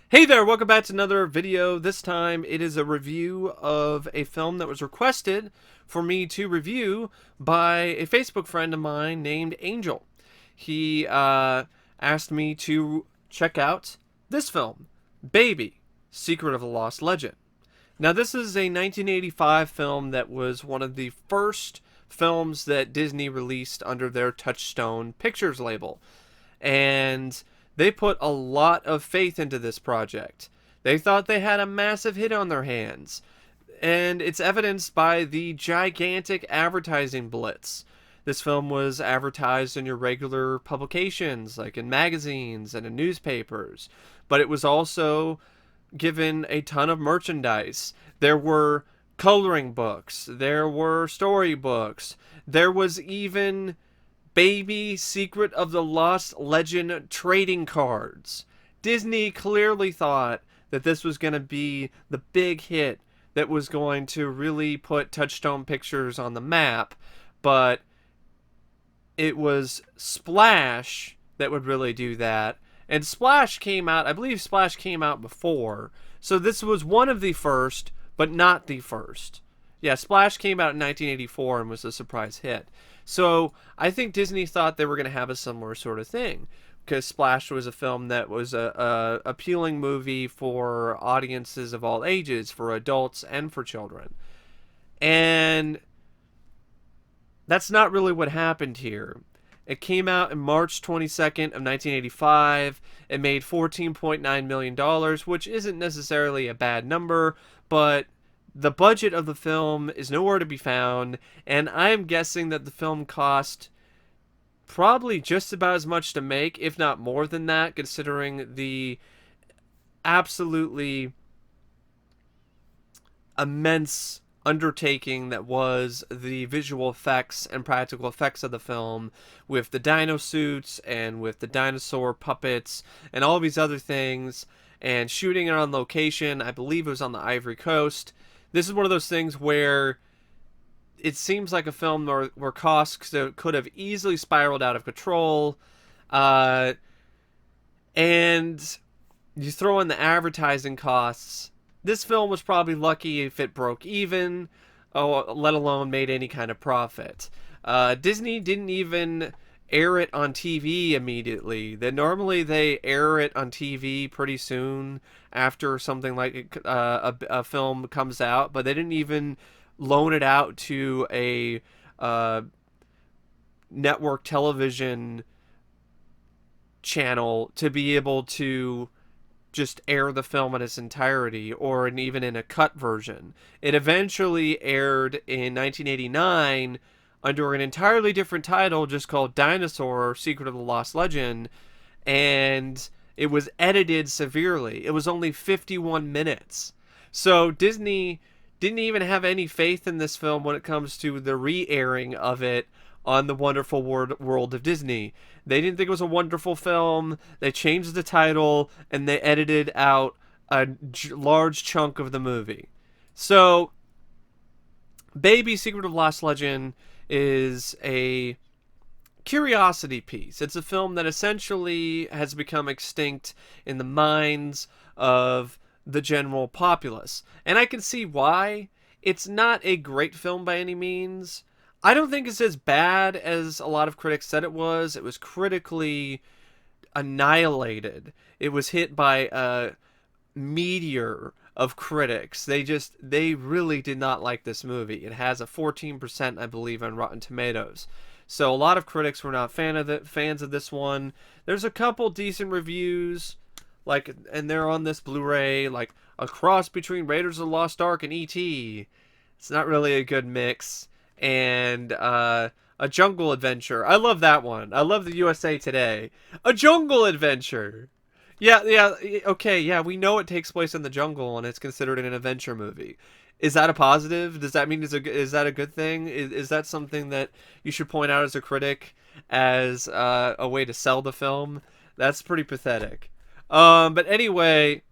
Hey there, welcome back to another video. This time it is a review of a film that was requested for me to review by a Facebook friend of mine named Angel. He asked me to check out this film, Baby, Secret of the Lost Legend. Now, this is a 1985 film that was one of the first films that Disney released under their Touchstone Pictures label. And they put a lot of faith into this project. They thought they had a massive hit on their hands. And it's evidenced by the gigantic advertising blitz. This film was advertised in your regular publications, like in magazines and in newspapers, but it was also given a ton of merchandise. There were coloring books, there were storybooks, there was even Baby Secret of the Lost Legend trading cards. Disney clearly thought that this was going to be the big hit that was going to really put Touchstone Pictures on the map, but it was Splash that would really do that. And Splash came out, I believe Splash came out before. So this was one of the first, but not the first. Yeah, Splash came out in 1984 and was a surprise hit. So I think Disney thought they were going to have a similar sort of thing, because Splash was a film that was a appealing movie for audiences of all ages, for adults and for children. And that's not really what happened here. It came out in March 22nd of 1985. It made $14.9 million, which isn't necessarily a bad number, but the budget of the film is nowhere to be found, and I'm guessing that the film cost probably just about as much to make, if not more than that, considering the absolutely immense undertaking that was the visual effects and practical effects of the film, with the dino suits and with the dinosaur puppets and all these other things, and shooting it on location. I believe it was on the Ivory Coast. This is one of those things where it seems like a film where costs could have easily spiraled out of control, and you throw in the advertising costs. This film was probably lucky if it broke even, let alone made any kind of profit. Disney didn't even air it on TV immediately. Normally they air it on TV pretty soon after something like a film comes out, but they didn't even loan it out to a network television channel to be able to just air the film in its entirety, or even in a cut version. It eventually aired in 1989 under an entirely different title, just called Dinosaur: Secret of the Lost Legend, and it was edited severely. It was only 51 minutes. So Disney didn't even have any faith in this film when it comes to the re-airing of it on the Wonderful World of Disney. They didn't think it was a wonderful film. They changed the title and they edited out a large chunk of the movie. So, Baby Secret of Lost Legend is a curiosity piece. It's a film that essentially has become extinct in the minds of the general populace. And I can see why. It's not a great film by any means. I don't think it's as bad as a lot of critics said it was. It was critically annihilated. It was hit by a meteor of critics. They really did not like this movie. It has a 14%, I believe, on Rotten Tomatoes. So a lot of critics were not fans of this one. There's a couple decent reviews, and they're on this Blu-ray, like a cross between Raiders of the Lost Ark and E.T. It's not really a good mix. And a jungle adventure. I love that one. I love the USA Today. A jungle adventure. Yeah, okay, yeah, we know it takes place in the jungle and it's considered an adventure movie. Is that a positive? Does that mean is that a good thing? Is that something that you should point out as a critic as a way to sell the film? That's pretty pathetic. But anyway,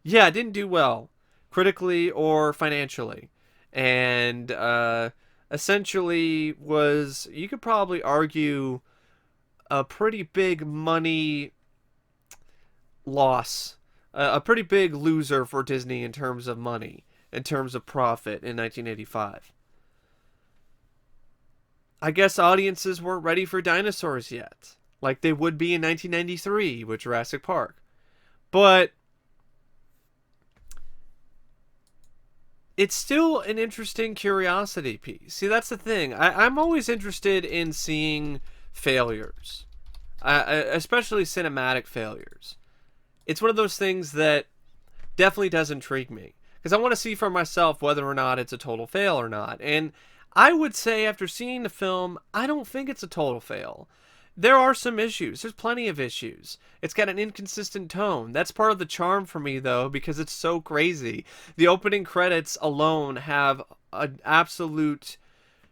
yeah, it didn't do well, critically or financially. And essentially was, you could probably argue, a pretty big money loss a pretty big loser for Disney in terms of money, in terms of profit in 1985. I guess audiences weren't ready for dinosaurs yet, like they would be in 1993 with Jurassic Park. But it's still an interesting curiosity piece. See, that's the thing. I'm always interested in seeing failures, especially cinematic failures. It's one of those things that definitely does intrigue me because I want to see for myself whether or not it's a total fail or not. And I would say after seeing the film, I don't think it's a total fail. There are some issues. There's plenty of issues. It's got an inconsistent tone. That's part of the charm for me, though, because it's so crazy. The opening credits alone have an absolute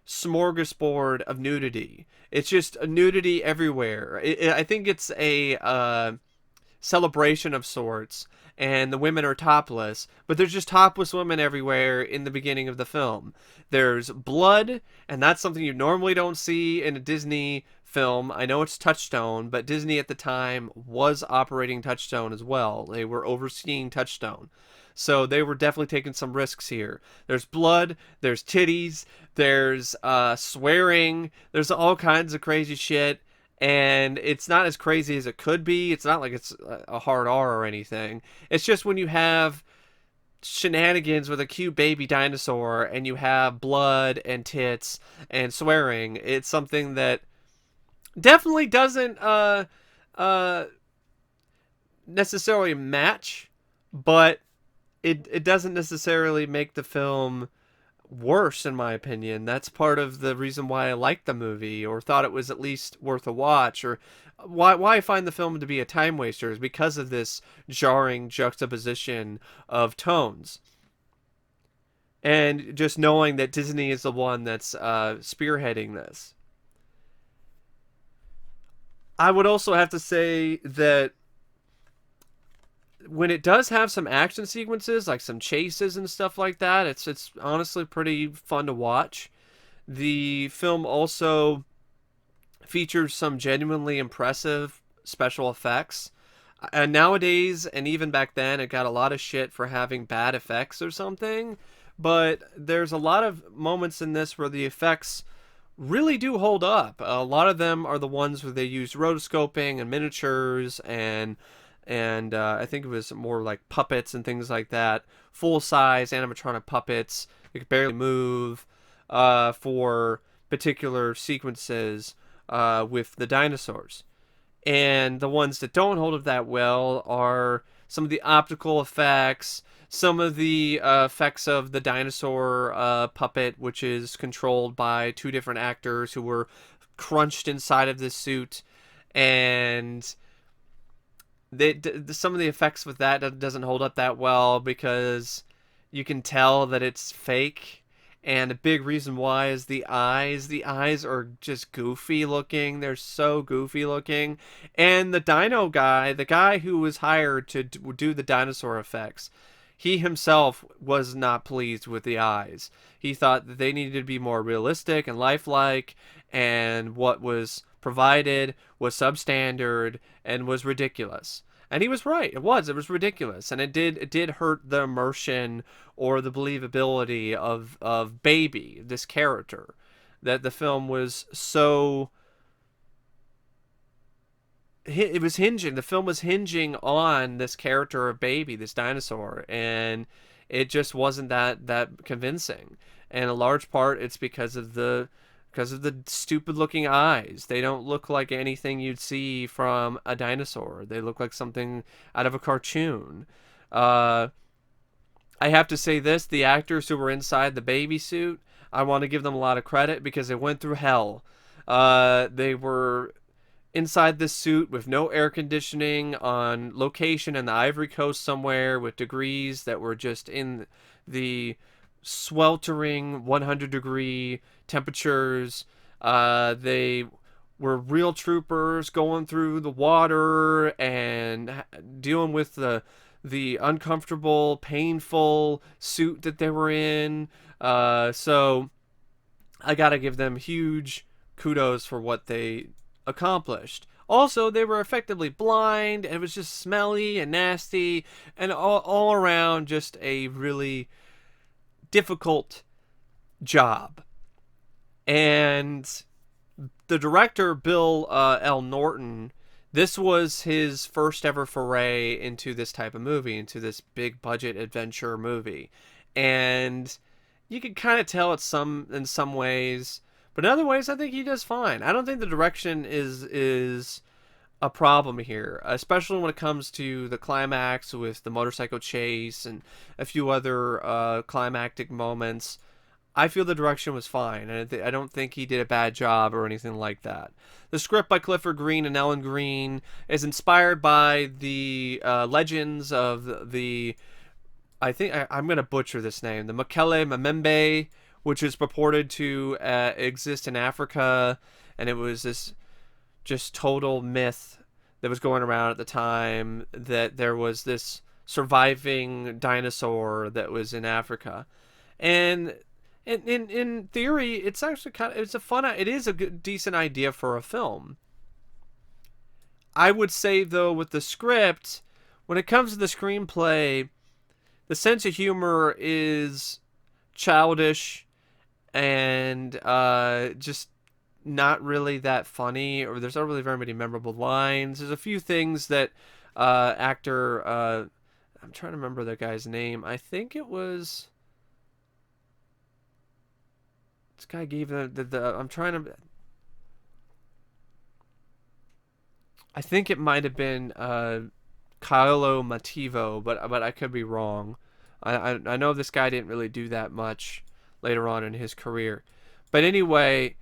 smorgasbord of nudity. It's just nudity everywhere. I think it's a celebration of sorts, and the women are topless, but there's just topless women everywhere in the beginning of the film. There's blood, and that's something you normally don't see in a Disney film. I know it's Touchstone, but Disney at the time was operating Touchstone as well. They were overseeing Touchstone. So they were definitely taking some risks here. There's blood, there's titties, there's swearing, there's all kinds of crazy shit. And it's not as crazy as it could be. It's not like it's a hard R or anything. It's just when you have shenanigans with a cute baby dinosaur and you have blood and tits and swearing, it's something that definitely doesn't necessarily match, but it doesn't necessarily make the film worse, in my opinion. That's part of the reason why I liked the movie or thought it was at least worth a watch, or why I find the film to be a time waster is because of this jarring juxtaposition of tones. And just knowing that Disney is the one that's spearheading this. I would also have to say that when it does have some action sequences, like some chases and stuff like that, it's honestly pretty fun to watch. The film also features some genuinely impressive special effects. And nowadays, and even back then, it got a lot of shit for having bad effects or something. But there's a lot of moments in this where the effects really do hold up. A lot of them are the ones where they use rotoscoping and miniatures and I think it was more like puppets and things like that. Full-size animatronic puppets. They could barely move for particular sequences with the dinosaurs. And the ones that don't hold up that well are some of the optical effects, some of the effects of the dinosaur puppet, which is controlled by two different actors who were crunched inside of this suit. And some of the effects with that doesn't hold up that well because you can tell that it's fake. And a big reason why is the eyes. The eyes are just goofy looking. They're so goofy looking. And the dino guy, the guy who was hired to do the dinosaur effects, he himself was not pleased with the eyes. He thought that they needed to be more realistic and lifelike, and what was provided was substandard and was ridiculous. And he was right. It was ridiculous, and it did hurt the immersion or the believability of Baby, this character, that the film was so, the film was hinging on this character of Baby, this dinosaur, and it just wasn't that convincing. And a large part it's because of the stupid looking eyes. They don't look like anything you'd see from a dinosaur. They look like something out of a cartoon. I have to say this, the actors who were inside the baby suit, I want to give them a lot of credit because they went through hell. They were inside this suit with no air conditioning on location in the Ivory Coast somewhere with degrees that were just in the sweltering 100-degree temperatures. They were real troopers going through the water and dealing with the uncomfortable, painful suit that they were in. So I gotta give them huge kudos for what they accomplished. Also, they were effectively blind, and it was just smelly and nasty, and all around just a really difficult job. And the director, Bill L. Norton, this was his first ever foray into this type of movie, into this big budget adventure movie. And you can kind of tell it's in some ways, but in other ways I think he does fine. I don't think the direction is a problem here, especially when it comes to the climax with the motorcycle chase and a few other climactic moments. I feel the direction was fine, and I don't think he did a bad job or anything like that. The script by Clifford Green and Ellen Green is inspired by the legends of the I'm going to butcher this name, the Mekele Memembe, which is purported to exist in Africa, and it was this just total myth that was going around at the time that there was this surviving dinosaur that was in Africa. And in theory, it's actually it is a good, decent idea for a film. I would say, though, with the script, when it comes to the screenplay, the sense of humor is childish and just not really that funny, or there's not really very many memorable lines. There's a few things that actor, I'm trying to remember the guy's name. I think it was... This guy gave the I'm trying to... I think it might have been Kyalo Mativo, but I could be wrong. I know this guy didn't really do that much later on in his career. But anyway,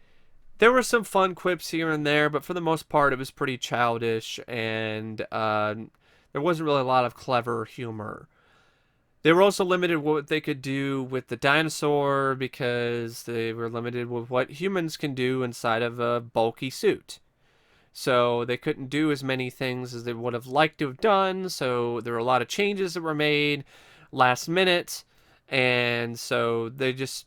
there were some fun quips here and there, but for the most part, it was pretty childish, and there wasn't really a lot of clever humor. They were also limited what they could do with the dinosaur because they were limited with what humans can do inside of a bulky suit. So they couldn't do as many things as they would have liked to have done. So there were a lot of changes that were made last minute, and so they just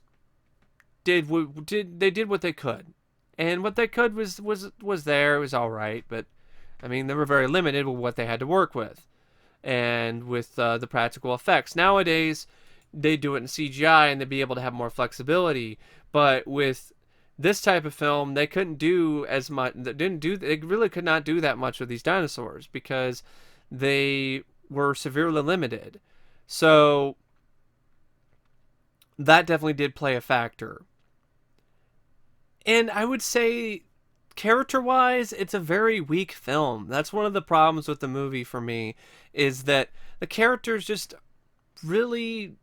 did what they could, and what they could was there. It was all right, but I mean they were very limited with what they had to work with, and with the practical effects. Nowadays, they do it in CGI, and they'd be able to have more flexibility. But with this type of film, they couldn't do as much. They really could not do that much with these dinosaurs because they were severely limited. So that definitely did play a factor. And I would say, character-wise, it's a very weak film. That's one of the problems with the movie for me, is that the characters just really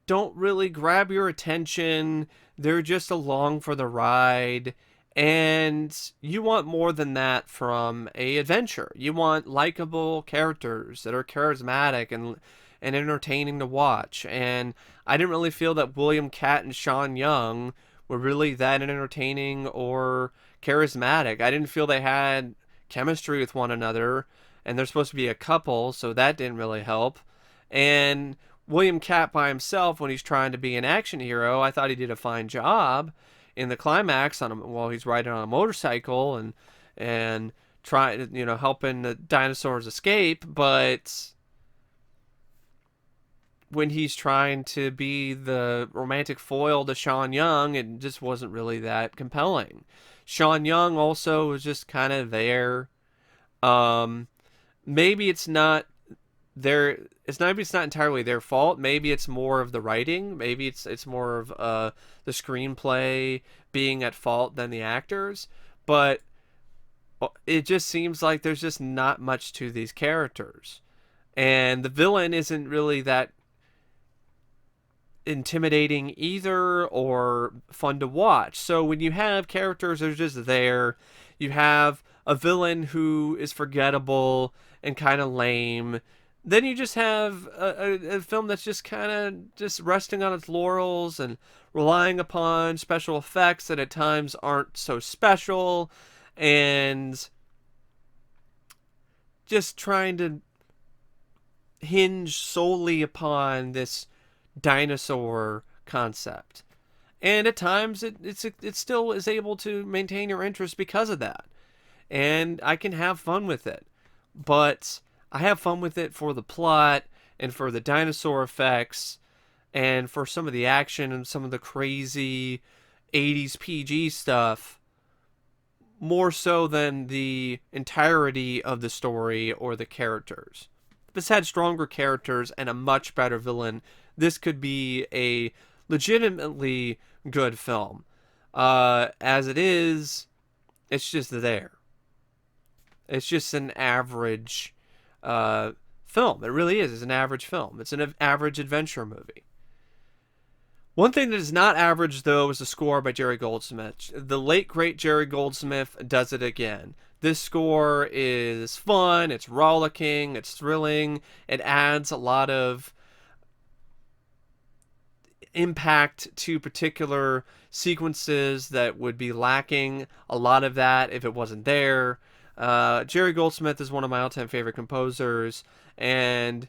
don't really grab your attention. They're just along for the ride, and you want more than that from a adventure. You want likable characters that are charismatic and entertaining to watch. And I didn't really feel that William Katt and Sean Young were really that entertaining or charismatic. I didn't feel they had chemistry with one another, and they're supposed to be a couple, so that didn't really help. And William Katt by himself, when he's trying to be an action hero, I thought he did a fine job in the climax while he's riding on a motorcycle and trying, helping the dinosaurs escape. But when he's trying to be the romantic foil to Sean Young, it just wasn't really that compelling. Sean Young also was just kind of there. Maybe it's not maybe it's not entirely their fault. Maybe it's more of the writing. Maybe it's more of the screenplay being at fault than the actors. But it just seems like there's just not much to these characters, and the villain isn't really that intimidating either or fun to watch. So when you have characters that are just there, you have a villain who is forgettable and kind of lame. Then you just have a film that's just kind of just resting on its laurels and relying upon special effects that at times aren't so special, and just trying to hinge solely upon this dinosaur concept. And at times it still is able to maintain your interest because of that. and I can have fun with it. But I have fun with it for the plot and for the dinosaur effects and for some of the action and some of the crazy 80s PG stuff, more so than the entirety of the story or the characters. If this had stronger characters and a much better villain, this could be a legitimately good film. As it is, it's just there. It's just an average film. It really is. It's an average film. It's an average adventure movie. One thing that is not average, though, is the score by Jerry Goldsmith. The late, great Jerry Goldsmith does it again. This score is fun, it's rollicking, it's thrilling, it adds a lot of impact to particular sequences that would be lacking a lot of that if it wasn't there. Jerry Goldsmith is one of my all-time favorite composers, and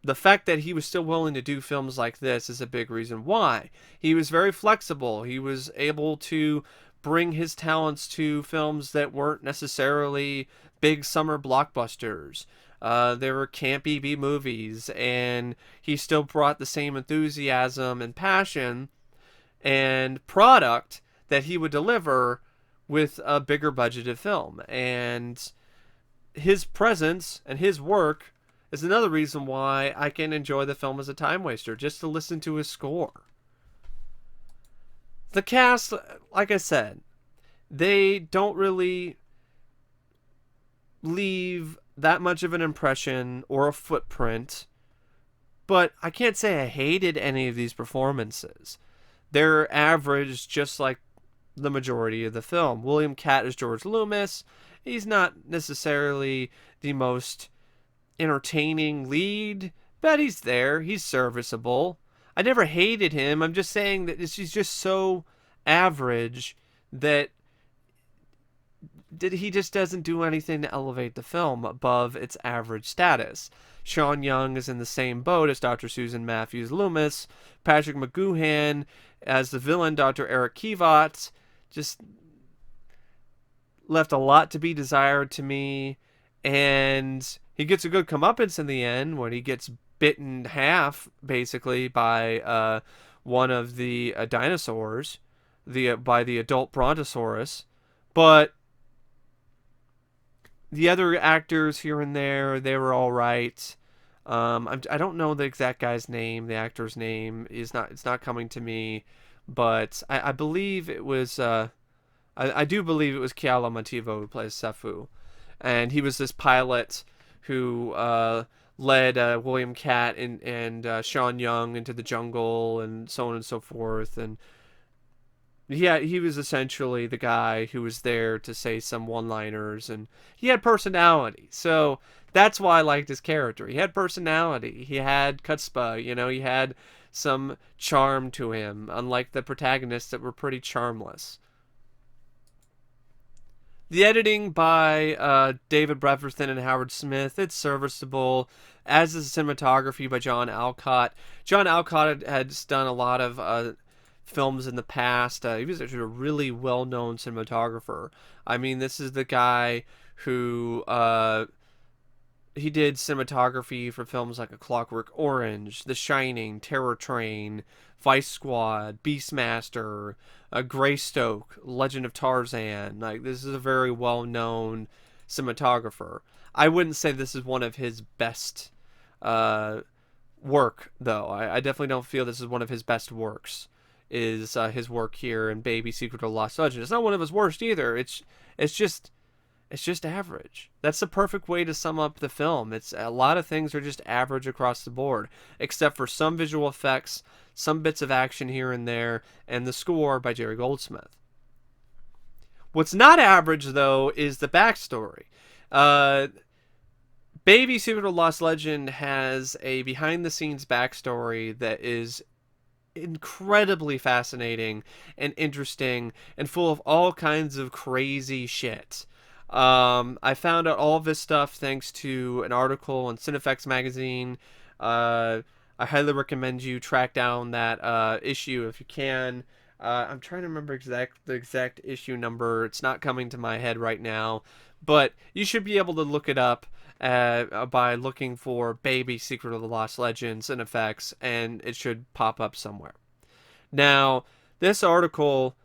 the fact that he was still willing to do films like this is a big reason why. He was very flexible. He was able to bring his talents to films that weren't necessarily big summer blockbusters. There were campy B movies, and he still brought the same enthusiasm and passion and product that he would deliver with a bigger budgeted film. And his presence and his work is another reason why I can enjoy the film as a time waster, just to listen to his score. The cast, like I said, they don't really leave that much of an impression or a footprint, but I can't say I hated any of these performances. They're average, just like the majority of the film. William Katt is George Loomis. He's not necessarily the most entertaining lead, but he's there. He's serviceable. I never hated him. I'm just saying that he's just so average that he just doesn't do anything to elevate the film above its average status. Sean Young is in the same boat as Dr. Susan Matthews Loomis. Patrick McGoohan as the villain, Dr. Eric Kivot, just left a lot to be desired to me. And he gets a good comeuppance in the end when he gets bitten in half, basically, by one of the dinosaurs, by the adult Brontosaurus. But the other actors here and there, they were all right. I don't know the exact guy's name. The actor's name it's not coming to me, but I believe it was. I do believe it was Kyalo Mativo who plays Sefu, and he was this pilot who led William Katt and Sean Young into the jungle and so on and so forth. And yeah, he was essentially the guy who was there to say some one-liners, and he had personality. So that's why I liked his character. He had personality. He had chutzpah, he had some charm to him, unlike the protagonists that were pretty charmless. The editing by David Breverton and Howard Smith, it's serviceable, as is the cinematography by John Alcott. John Alcott had done a lot of films in the past. He was actually a really well-known cinematographer. I mean, this is the guy who he did cinematography for films like A Clockwork Orange, The Shining, Terror Train, Vice Squad, Beastmaster, Greystoke, Legend of Tarzan. Like, this is a very well-known cinematographer. I wouldn't say this is one of his best work, though. I definitely don't feel this is one of his best works. Is his work here in Baby Secret of Lost Legend. It's not one of his worst either. It's just average. That's the perfect way to sum up the film. It's a lot of things are just average across the board, except for some visual effects, some bits of action here and there, and the score by Jerry Goldsmith. What's not average, though, is the backstory. Baby Secret of Lost Legend has a behind-the-scenes backstory that is incredibly fascinating and interesting and full of all kinds of crazy shit. I found out all of this stuff thanks to an article in Cinefex magazine. I highly recommend you track down that issue if you can. I'm trying to remember the exact issue number. It's not coming to my head right now, but you should be able to look it up by looking for Baby Secret of the Lost Legends and effects, and it should pop up somewhere. Now, this article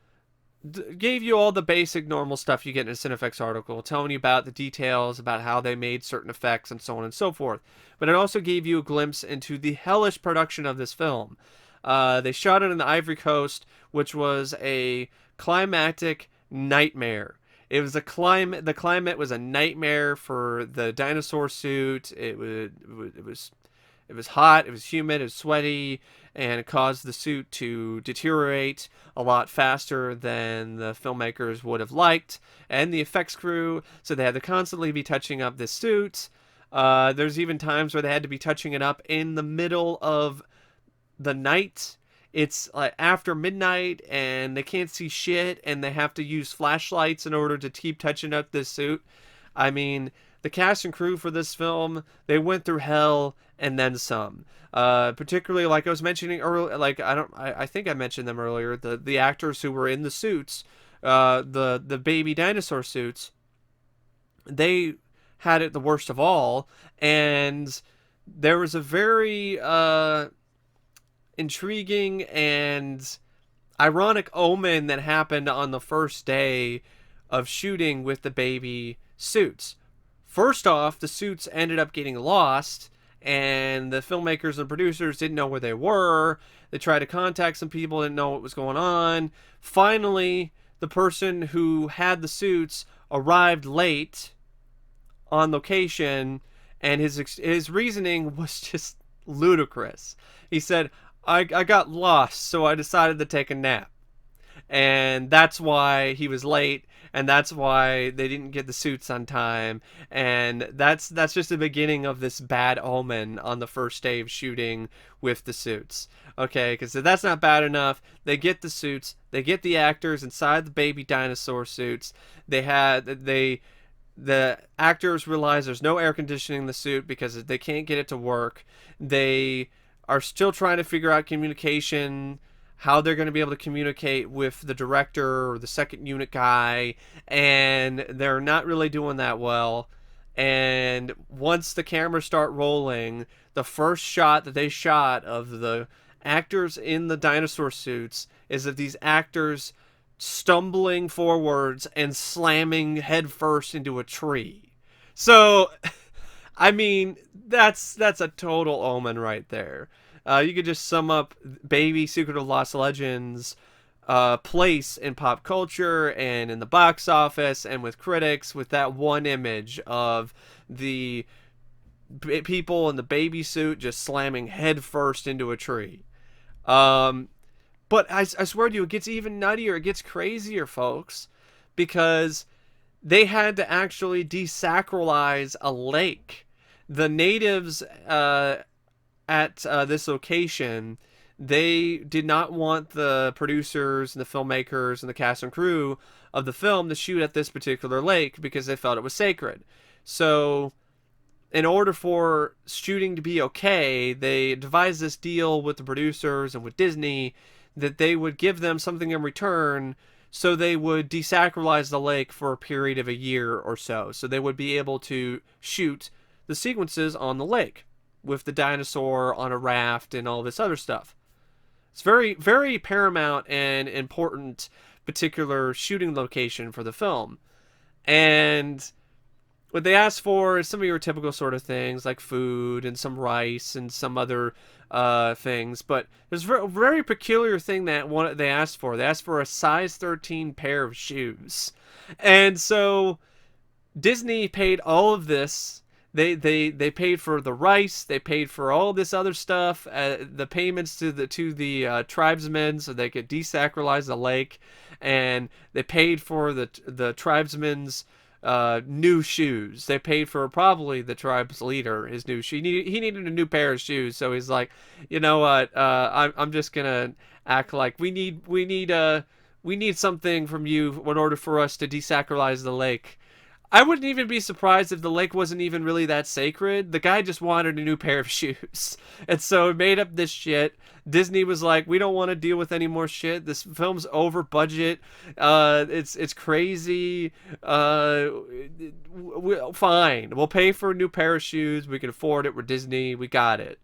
gave you all the basic normal stuff you get in a Cinefex article, telling you about the details, about how they made certain effects, and so on and so forth. But it also gave you a glimpse into the hellish production of this film. They shot it in the Ivory Coast, which was a climactic nightmare. It was a climate. The climate was a nightmare for the dinosaur suit. It was hot, it was humid, it was sweaty, and it caused the suit to deteriorate a lot faster than the filmmakers would have liked, and the effects crew, so they had to constantly be touching up this suit. There's even times where they had to be touching it up in the middle of the night. It's like after midnight, and they can't see shit, and they have to use flashlights in order to keep touching up this suit. I mean, the cast and crew for this film, they went through hell and then some. Particularly, like I was mentioning earlier, I think I mentioned them earlier. The actors who were in the suits, the baby dinosaur suits, they had it the worst of all, and there was a very intriguing and ironic omen that happened on the first day of shooting with the baby suits. First off, the suits ended up getting lost, and the filmmakers and producers didn't know where they were. They tried to contact some people, didn't know what was going on. Finally, the person who had the suits arrived late on location, and his reasoning was just ludicrous. He said, I got lost, so I decided to take a nap. And that's why he was late, and that's why they didn't get the suits on time, and that's just the beginning of this bad omen on the first day of shooting with the suits. Okay, because if that's not bad enough, they get the suits, they get the actors inside the baby dinosaur suits. The actors realize there's no air conditioning in the suit because they can't get it to work. They are still trying to figure out communication, how they're going to be able to communicate with the director or the second unit guy, and they're not really doing that well. And once the cameras start rolling, the first shot that they shot of the actors in the dinosaur suits is of these actors stumbling forwards and slamming headfirst into a tree. So, I mean, that's a total omen right there. You could just sum up Baby Secret of Lost Legends' place in pop culture and in the box office and with critics with that one image of the people in the baby suit just slamming headfirst into a tree. But I swear to you, it gets even nuttier. It gets crazier, folks, because they had to actually desacralize a lake. The natives at this location, they did not want the producers and the filmmakers and the cast and crew of the film to shoot at this particular lake because they felt it was sacred. So, in order for shooting to be okay, they devised this deal with the producers and with Disney that they would give them something in return, so they would desacralize the lake for a period of a year or so. So they would be able to shoot the sequences on the lake with the dinosaur on a raft and all this other stuff. It's very, very paramount and important particular shooting location for the film. And what they asked for is some of your typical sort of things like food and some rice and some other things. But there's a very peculiar thing that they asked for. They asked for a size 13 pair of shoes. And so Disney paid all of this. They paid for the rice. They paid for all this other stuff. The payments to the tribesmen so they could desacralize the lake, and they paid for the tribesmen's new shoes. They paid for probably the tribe's leader his new shoe. He needed a new pair of shoes, so he's like, you know what? I'm just gonna act like we need something from you in order for us to desacralize the lake. I wouldn't even be surprised if the lake wasn't even really that sacred. The guy just wanted a new pair of shoes. And so he made up this shit. Disney was like, we don't want to deal with any more shit. This film's over budget. It's crazy. Fine. We'll pay for a new pair of shoes. We can afford it. We're Disney. We got it.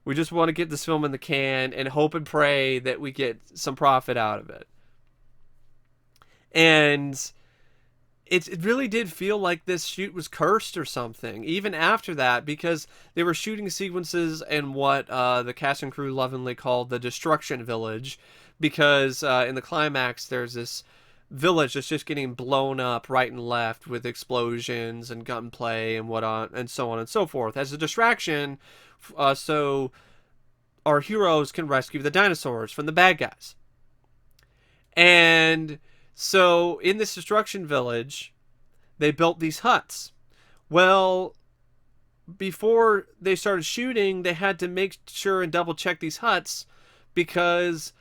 We just want to get this film in the can and hope and pray that we get some profit out of it. And it really did feel like this shoot was cursed or something, even after that, because they were shooting sequences in what the cast and crew lovingly called the Destruction Village, because in the climax there's this village that's just getting blown up right and left with explosions and gunplay and whatnot and so on and so forth as a distraction, so our heroes can rescue the dinosaurs from the bad guys. And so in this destruction village, they built these huts. Well, before they started shooting, they had to make sure and double check these huts because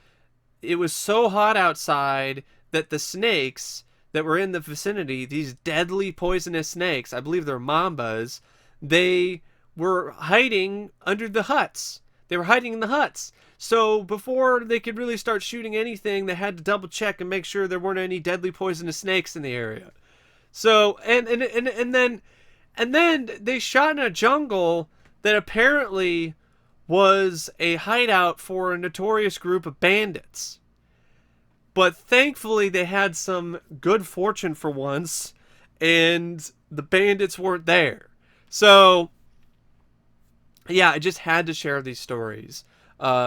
it was so hot outside that the snakes that were in the vicinity, these deadly poisonous snakes, I believe they're mambas, they were hiding under the huts. They were hiding in the huts. So before they could really start shooting anything, they had to double check and make sure there weren't any deadly poisonous snakes in the area. So and then they shot in a jungle that apparently was a hideout for a notorious group of bandits. But thankfully they had some good fortune for once, and the bandits weren't there. So yeah, I just had to share these stories.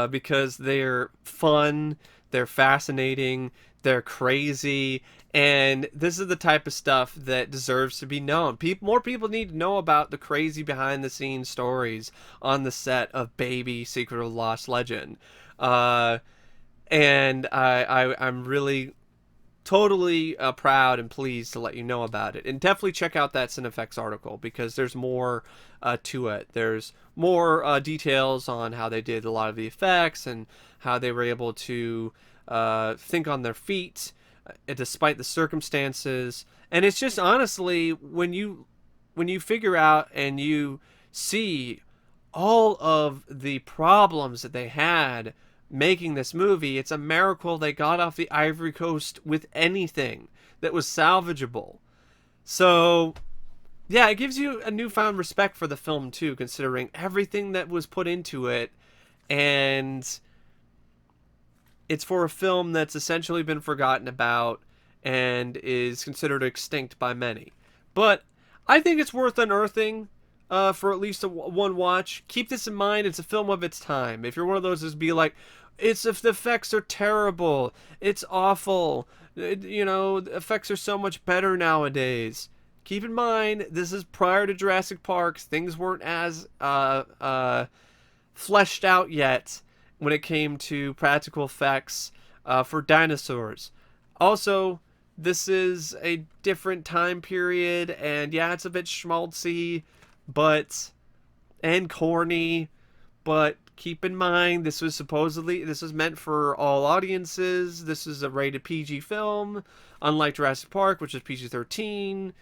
Because they're fun, they're fascinating, they're crazy, and this is the type of stuff that deserves to be known. More people need to know about the crazy behind-the-scenes stories on the set of Baby Secret of the Lost Legend. And I'm really totally proud and pleased to let you know about it. And definitely check out that Cinefx article because there's more to it. There's more details on how they did a lot of the effects and how they were able to think on their feet despite the circumstances. And it's just honestly, when you figure out and you see all of the problems that they had making this movie, it's a miracle they got off the Ivory Coast with anything that was salvageable. So yeah, it gives you a newfound respect for the film too, considering everything that was put into it. And it's for a film that's essentially been forgotten about and is considered extinct by many. But I think it's worth unearthing for at least one watch. Keep this in mind, it's a film of its time. If you're one of those who's be like, if the effects are terrible, it's awful, the effects are so much better nowadays. Keep in mind, this is prior to Jurassic Park. Things weren't as fleshed out yet when it came to practical effects for dinosaurs. Also, this is a different time period, and yeah, it's a bit schmaltzy, and corny, but keep in mind, this was meant for all audiences. This is a rated PG film, unlike Jurassic Park, which is PG-13.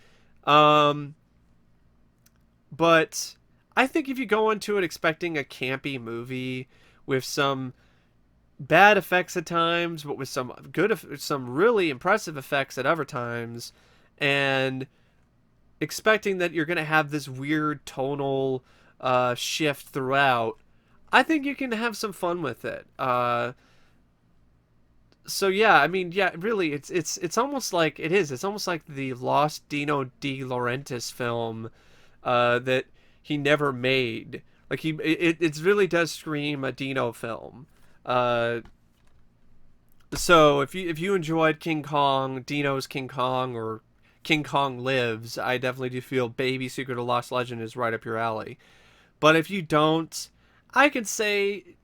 But I think if you go into it expecting a campy movie with some bad effects at times, but with some really impressive effects at other times, and expecting that you're going to have this weird tonal shift throughout, I think you can have some fun with it. So yeah, I mean, yeah, really, it's almost like it's almost like the Lost Dino De Laurentiis film that he never made. Like it really does scream a Dino film. So if you enjoyed King Kong, Dino's King Kong, or King Kong Lives, I definitely do feel Baby Secret of Lost Legend is right up your alley. But if you don't, I could say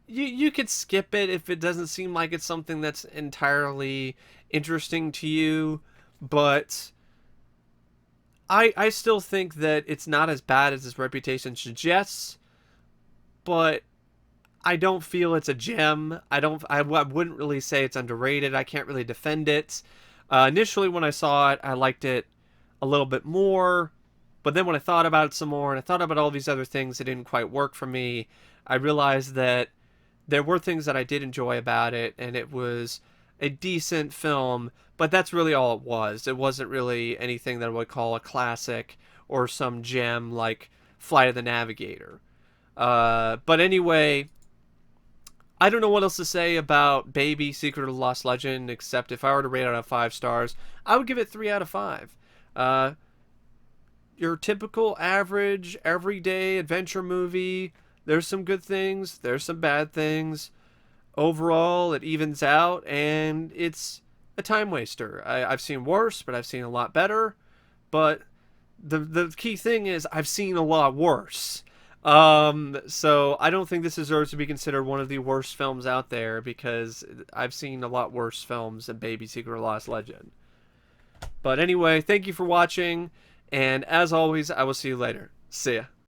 you could skip it if it doesn't seem like it's something that's entirely interesting to you. But I still think that it's not as bad as its reputation suggests. But I don't feel it's a gem. I wouldn't really say it's underrated. I can't really defend it. Initially when I saw it, I liked it a little bit more. But then when I thought about it some more and I thought about all these other things that didn't quite work for me, I realized that there were things that I did enjoy about it, and it was a decent film, but that's really all it was. It wasn't really anything that I would call a classic or some gem like Flight of the Navigator. But anyway, I don't know what else to say about Baby Secret of the Lost Legend, except if I were to rate it out of 5 stars, I would give it 3 out of 5. Your typical average, everyday adventure movie. There's some good things, there's some bad things. Overall, it evens out, and it's a time waster. I've seen worse, but I've seen a lot better. But the key thing is I've seen a lot worse. So I don't think this deserves to be considered one of the worst films out there, because I've seen a lot worse films than Baby Secret of Lost Legend. But anyway, thank you for watching, and as always, I will see you later. See ya.